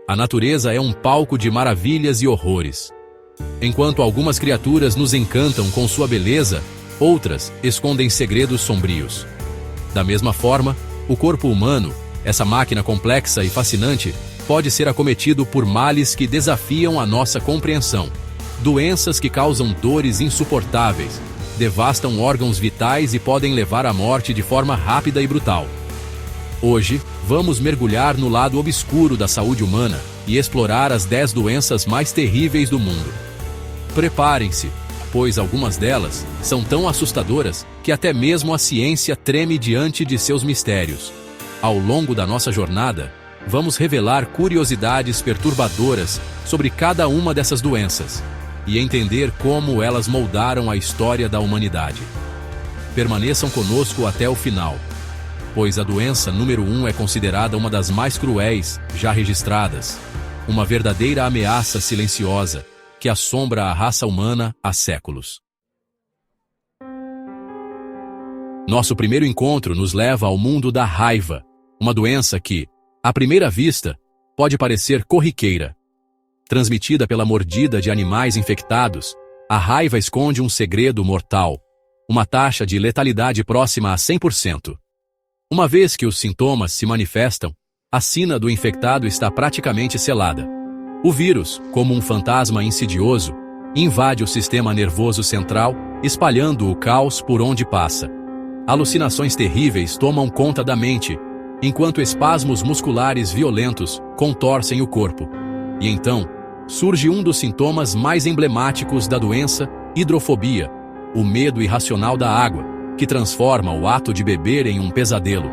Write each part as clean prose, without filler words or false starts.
A natureza é um palco de maravilhas e horrores. Enquanto algumas criaturas nos encantam com sua beleza, outras escondem segredos sombrios. Da mesma forma, o corpo humano, essa máquina complexa e fascinante, pode ser acometido por males que desafiam a nossa compreensão. Doenças que causam dores insuportáveis, devastam órgãos vitais e podem levar à morte de forma rápida e brutal. Hoje, vamos mergulhar no lado obscuro da saúde humana e explorar as 10 doenças mais terríveis do mundo. Preparem-se, pois algumas delas são tão assustadoras que até mesmo a ciência treme diante de seus mistérios. Ao longo da nossa jornada, vamos revelar curiosidades perturbadoras sobre cada uma dessas doenças e entender como elas moldaram a história da humanidade. Permaneçam conosco até o final, pois a doença número 1 é considerada uma das mais cruéis já registradas, uma verdadeira ameaça silenciosa que assombra a raça humana há séculos. Nosso primeiro encontro nos leva ao mundo da raiva, uma doença que, à primeira vista, pode parecer corriqueira. Transmitida pela mordida de animais infectados, a raiva esconde um segredo mortal, uma taxa de letalidade próxima a 100%. Uma vez que os sintomas se manifestam, a sina do infectado está praticamente selada. O vírus, como um fantasma insidioso, invade o sistema nervoso central, espalhando o caos por onde passa. Alucinações terríveis tomam conta da mente, enquanto espasmos musculares violentos contorcem o corpo. E então, surge um dos sintomas mais emblemáticos da doença, hidrofobia, o medo irracional da água, que transforma o ato de beber em um pesadelo.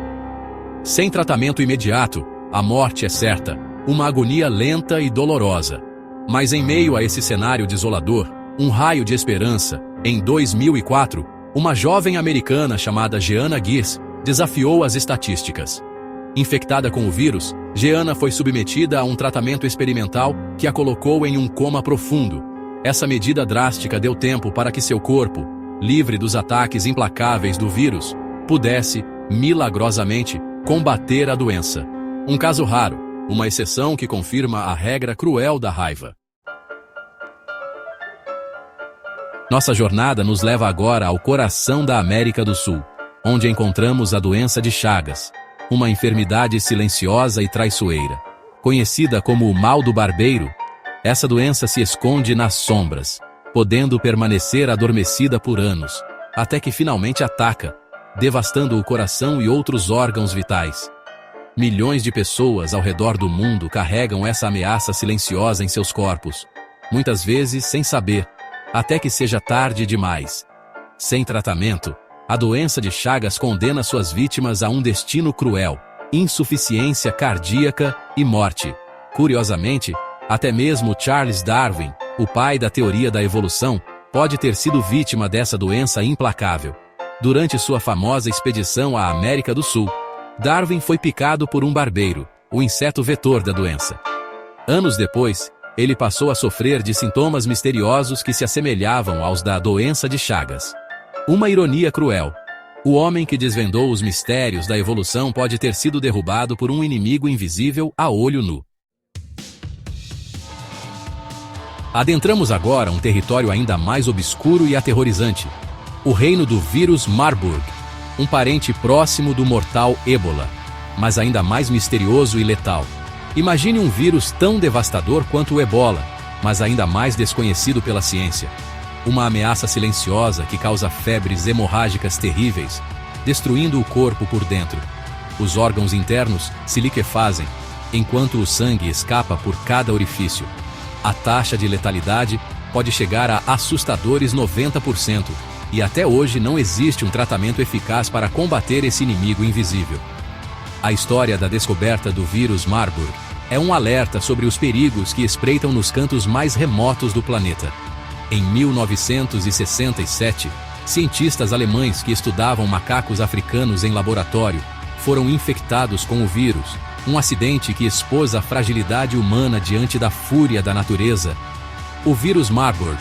Sem tratamento imediato, a morte é certa, uma agonia lenta e dolorosa. Mas em meio a esse cenário desolador, um raio de esperança, em 2004, uma jovem americana chamada Jeanna Gears desafiou as estatísticas. Infectada com o vírus, Jeanna foi submetida a um tratamento experimental que a colocou em um coma profundo. Essa medida drástica deu tempo para que seu corpo, livre dos ataques implacáveis do vírus, pudesse, milagrosamente, combater a doença. Um caso raro, uma exceção que confirma a regra cruel da raiva. Nossa jornada nos leva agora ao coração da América do Sul, onde encontramos a doença de Chagas, uma enfermidade silenciosa e traiçoeira. Conhecida como o mal do barbeiro, essa doença se esconde nas sombras, podendo permanecer adormecida por anos, até que finalmente ataca, devastando o coração e outros órgãos vitais. Milhões de pessoas ao redor do mundo carregam essa ameaça silenciosa em seus corpos, muitas vezes sem saber, até que seja tarde demais. Sem tratamento, a doença de Chagas condena suas vítimas a um destino cruel, insuficiência cardíaca e morte. Curiosamente, até mesmo Charles Darwin, o pai da teoria da evolução, pode ter sido vítima dessa doença implacável. Durante sua famosa expedição à América do Sul, Darwin foi picado por um barbeiro, o inseto vetor da doença. Anos depois, ele passou a sofrer de sintomas misteriosos que se assemelhavam aos da doença de Chagas. Uma ironia cruel. O homem que desvendou os mistérios da evolução pode ter sido derrubado por um inimigo invisível a olho nu. Adentramos agora um território ainda mais obscuro e aterrorizante, o reino do vírus Marburg, um parente próximo do mortal Ébola, mas ainda mais misterioso e letal. Imagine um vírus tão devastador quanto o Ebola, mas ainda mais desconhecido pela ciência. Uma ameaça silenciosa que causa febres hemorrágicas terríveis, destruindo o corpo por dentro. Os órgãos internos se liquefazem, enquanto o sangue escapa por cada orifício. A taxa de letalidade pode chegar a assustadores 90%, e até hoje não existe um tratamento eficaz para combater esse inimigo invisível. A história da descoberta do vírus Marburg é um alerta sobre os perigos que espreitam nos cantos mais remotos do planeta. Em 1967, cientistas alemães que estudavam macacos africanos em laboratório foram infectados com o vírus, um acidente que expôs a fragilidade humana diante da fúria da natureza. O vírus Marburg,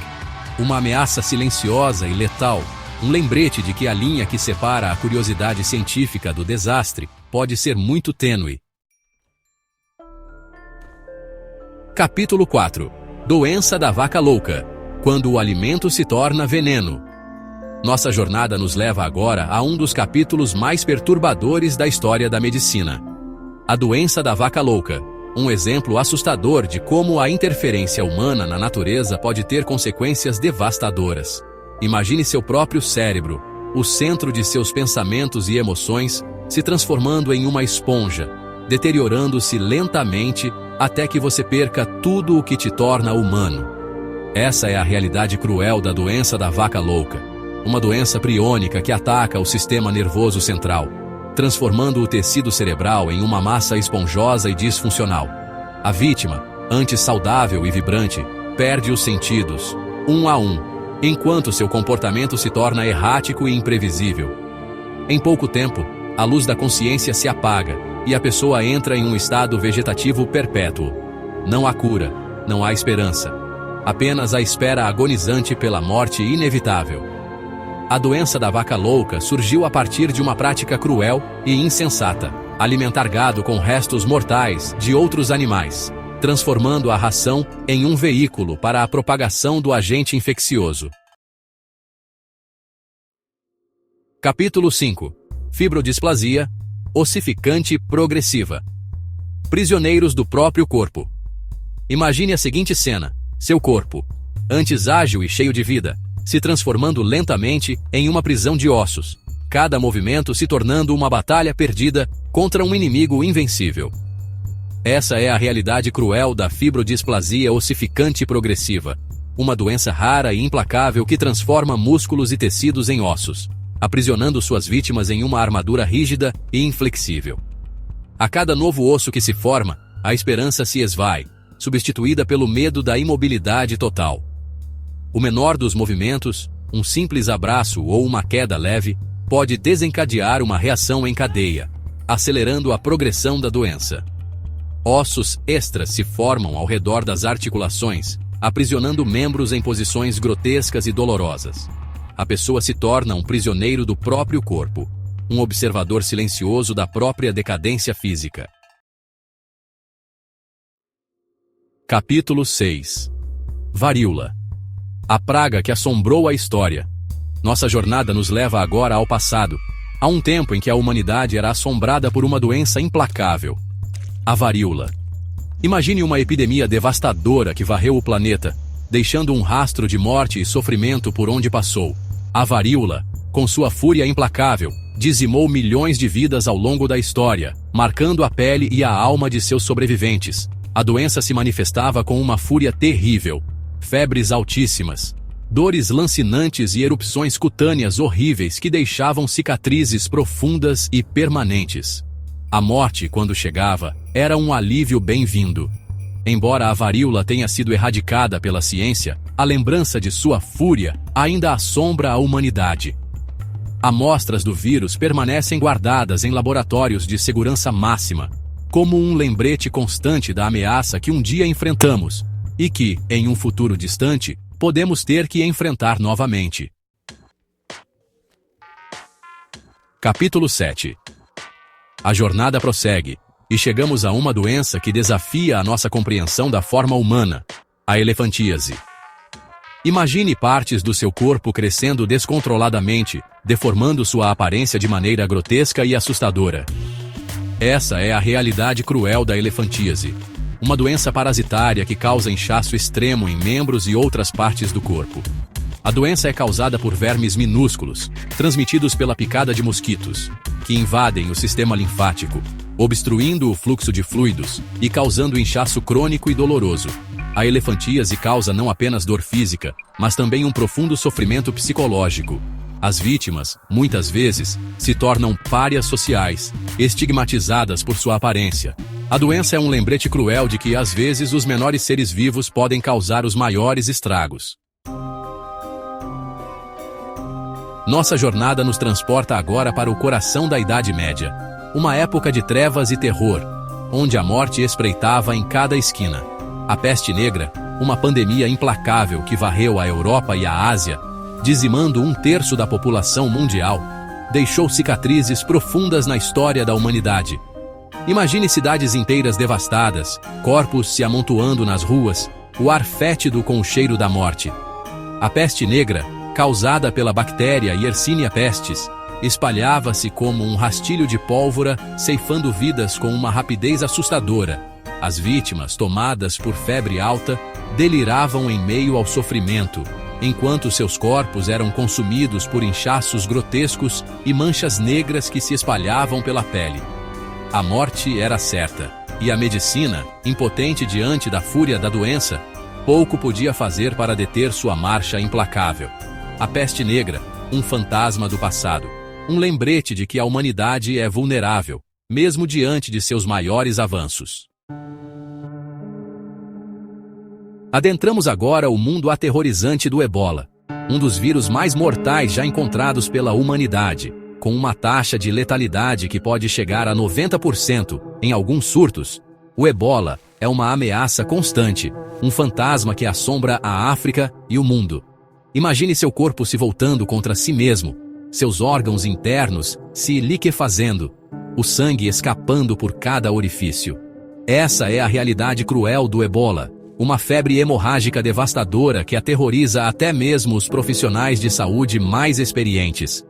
uma ameaça silenciosa e letal, um lembrete de que a linha que separa a curiosidade científica do desastre pode ser muito tênue. Capítulo 4. Doença da vaca louca, quando o alimento se torna veneno. Nossa jornada nos leva agora a um dos capítulos mais perturbadores da história da medicina. A doença da vaca louca, um exemplo assustador de como a interferência humana na natureza pode ter consequências devastadoras. Imagine seu próprio cérebro, o centro de seus pensamentos e emoções, se transformando em uma esponja, deteriorando-se lentamente até que você perca tudo o que te torna humano. Essa é a realidade cruel da doença da vaca louca, uma doença priônica que ataca o sistema nervoso central, transformando o tecido cerebral em uma massa esponjosa e disfuncional. A vítima, antes saudável e vibrante, perde os sentidos, um a um, enquanto seu comportamento se torna errático e imprevisível. Em pouco tempo, a luz da consciência se apaga e a pessoa entra em um estado vegetativo perpétuo. Não há cura, não há esperança. Apenas a espera agonizante pela morte inevitável. A doença da vaca louca surgiu a partir de uma prática cruel e insensata: alimentar gado com restos mortais de outros animais, transformando a ração em um veículo para a propagação do agente infeccioso. Capítulo 5. Fibrodisplasia, ossificante progressiva. Prisioneiros do próprio corpo. Imagine a seguinte cena: seu corpo, antes ágil e cheio de vida, se transformando lentamente em uma prisão de ossos, cada movimento se tornando uma batalha perdida contra um inimigo invencível. Essa é a realidade cruel da fibrodisplasia ossificante progressiva, uma doença rara e implacável que transforma músculos e tecidos em ossos, aprisionando suas vítimas em uma armadura rígida e inflexível. A cada novo osso que se forma, a esperança se esvai, substituída pelo medo da imobilidade total. O menor dos movimentos, um simples abraço ou uma queda leve, pode desencadear uma reação em cadeia, acelerando a progressão da doença. Ossos extras se formam ao redor das articulações, aprisionando membros em posições grotescas e dolorosas. A pessoa se torna um prisioneiro do próprio corpo, um observador silencioso da própria decadência física. Capítulo 6. Varíola. A praga que assombrou a história. Nossa jornada nos leva agora ao passado, a um tempo em que a humanidade era assombrada por uma doença implacável: a varíola. Imagine uma epidemia devastadora que varreu o planeta, deixando um rastro de morte e sofrimento por onde passou. A varíola, com sua fúria implacável, dizimou milhões de vidas ao longo da história, marcando a pele e a alma de seus sobreviventes. A doença se manifestava com uma fúria terrível: febres altíssimas, dores lancinantes e erupções cutâneas horríveis que deixavam cicatrizes profundas e permanentes. A morte, quando chegava, era um alívio bem-vindo. Embora a varíola tenha sido erradicada pela ciência, a lembrança de sua fúria ainda assombra a humanidade. Amostras do vírus permanecem guardadas em laboratórios de segurança máxima, como um lembrete constante da ameaça que um dia enfrentamos e que, em um futuro distante, podemos ter que enfrentar novamente. Capítulo 7. A jornada prossegue, e chegamos a uma doença que desafia a nossa compreensão da forma humana: a elefantíase. Imagine partes do seu corpo crescendo descontroladamente, deformando sua aparência de maneira grotesca e assustadora. Essa é a realidade cruel da elefantíase, uma doença parasitária que causa inchaço extremo em membros e outras partes do corpo. A doença é causada por vermes minúsculos, transmitidos pela picada de mosquitos, que invadem o sistema linfático, obstruindo o fluxo de fluidos e causando inchaço crônico e doloroso. A elefantíase causa não apenas dor física, mas também um profundo sofrimento psicológico. As vítimas, muitas vezes, se tornam párias sociais, estigmatizadas por sua aparência. A doença é um lembrete cruel de que, às vezes, os menores seres vivos podem causar os maiores estragos. Nossa jornada nos transporta agora para o coração da Idade Média, uma época de trevas e terror, onde a morte espreitava em cada esquina. A peste negra, uma pandemia implacável que varreu a Europa e a Ásia, dizimando 1/3 da população mundial, deixou cicatrizes profundas na história da humanidade. Imagine cidades inteiras devastadas, corpos se amontoando nas ruas, o ar fétido com o cheiro da morte. A peste negra, causada pela bactéria Yersinia pestis, espalhava-se como um rastilho de pólvora, ceifando vidas com uma rapidez assustadora. As vítimas, tomadas por febre alta, deliravam em meio ao sofrimento, enquanto seus corpos eram consumidos por inchaços grotescos e manchas negras que se espalhavam pela pele. A morte era certa, e a medicina, impotente diante da fúria da doença, pouco podia fazer para deter sua marcha implacável. A peste negra, um fantasma do passado, um lembrete de que a humanidade é vulnerável, mesmo diante de seus maiores avanços. Adentramos agora o mundo aterrorizante do Ebola, um dos vírus mais mortais já encontrados pela humanidade, com uma taxa de letalidade que pode chegar a 90% em alguns surtos. O Ebola é uma ameaça constante, um fantasma que assombra a África e o mundo. Imagine seu corpo se voltando contra si mesmo, seus órgãos internos se liquefazendo, o sangue escapando por cada orifício. Essa é a realidade cruel do Ebola, uma febre hemorrágica devastadora que aterroriza até mesmo os profissionais de saúde mais experientes.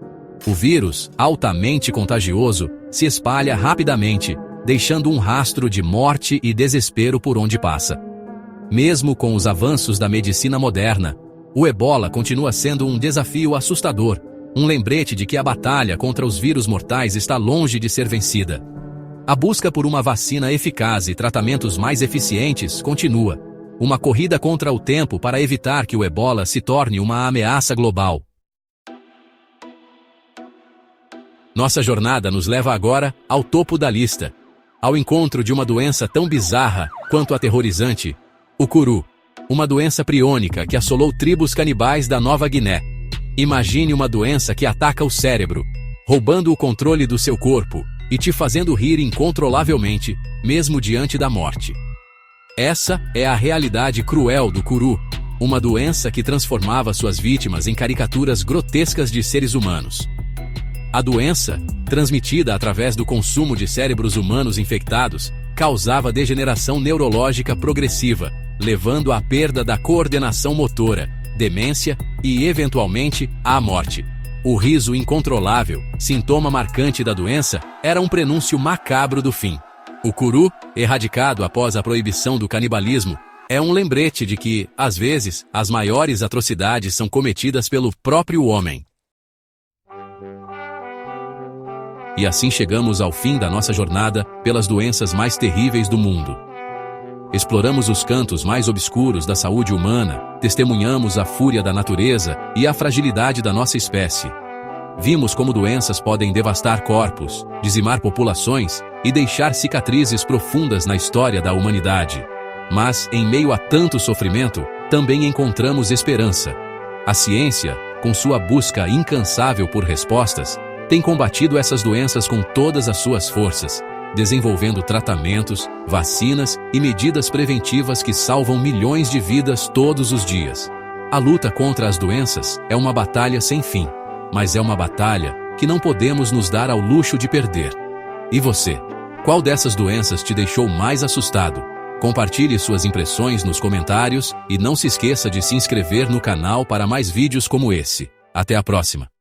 O vírus, altamente contagioso, se espalha rapidamente, deixando um rastro de morte e desespero por onde passa. Mesmo com os avanços da medicina moderna, o Ebola continua sendo um desafio assustador, um lembrete de que a batalha contra os vírus mortais está longe de ser vencida. A busca por uma vacina eficaz e tratamentos mais eficientes continua, uma corrida contra o tempo para evitar que o Ebola se torne uma ameaça global. Nossa jornada nos leva agora ao topo da lista, ao encontro de uma doença tão bizarra quanto aterrorizante, o curu, uma doença priônica que assolou tribos canibais da Nova Guiné. Imagine uma doença que ataca o cérebro, roubando o controle do seu corpo e te fazendo rir incontrolavelmente, mesmo diante da morte. Essa é a realidade cruel do curu, uma doença que transformava suas vítimas em caricaturas grotescas de seres humanos. A doença, transmitida através do consumo de cérebros humanos infectados, causava degeneração neurológica progressiva, levando à perda da coordenação motora, demência e, eventualmente, à morte. O riso incontrolável, sintoma marcante da doença, era um prenúncio macabro do fim. O curu, erradicado após a proibição do canibalismo, é um lembrete de que, às vezes, as maiores atrocidades são cometidas pelo próprio homem. E assim chegamos ao fim da nossa jornada pelas doenças mais terríveis do mundo. Exploramos os cantos mais obscuros da saúde humana, testemunhamos a fúria da natureza e a fragilidade da nossa espécie. Vimos como doenças podem devastar corpos, dizimar populações e deixar cicatrizes profundas na história da humanidade. Mas, em meio a tanto sofrimento, também encontramos esperança. A ciência, com sua busca incansável por respostas, tem combatido essas doenças com todas as suas forças, desenvolvendo tratamentos, vacinas e medidas preventivas que salvam milhões de vidas todos os dias. A luta contra as doenças é uma batalha sem fim, mas é uma batalha que não podemos nos dar ao luxo de perder. E você? Qual dessas doenças te deixou mais assustado? Compartilhe suas impressões nos comentários e não se esqueça de se inscrever no canal para mais vídeos como esse. Até a próxima!